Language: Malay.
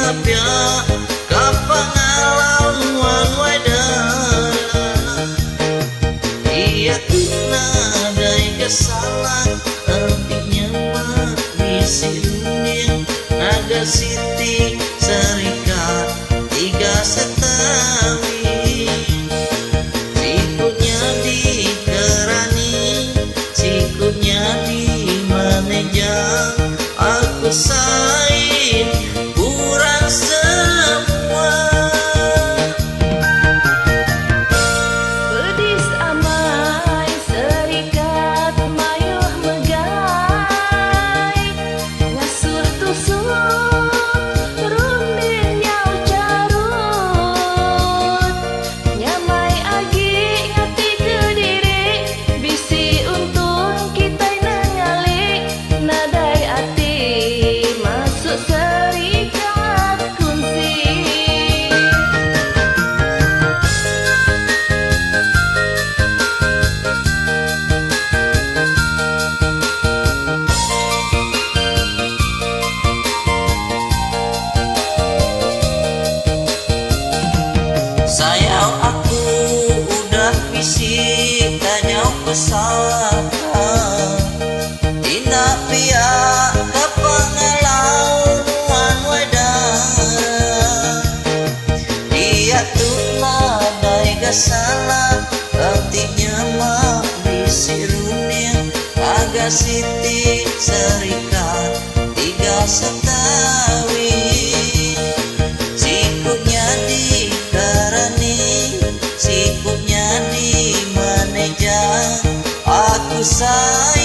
napya kapangalauan wadah iya nadai kesalahan artinya mah misi dunia naga siti serikat tiga setawi sikutnya dikerani sikutnya di manejang aku sain kurang semua pedis amai serikat mayuh megai ngasuh tusuk rundin nyau carut nyamai agi ngati ke diri bisi untung kita ningali nadai ati masuk serikat kunci. sayang aku udah bisi tanya pesan tina pihak kepengelauan wadah dia tuh nadai salah artinya mah bisi runia agak siti serikat tiga setawi sikutnya dikerani sikutnya di manejang aku sayang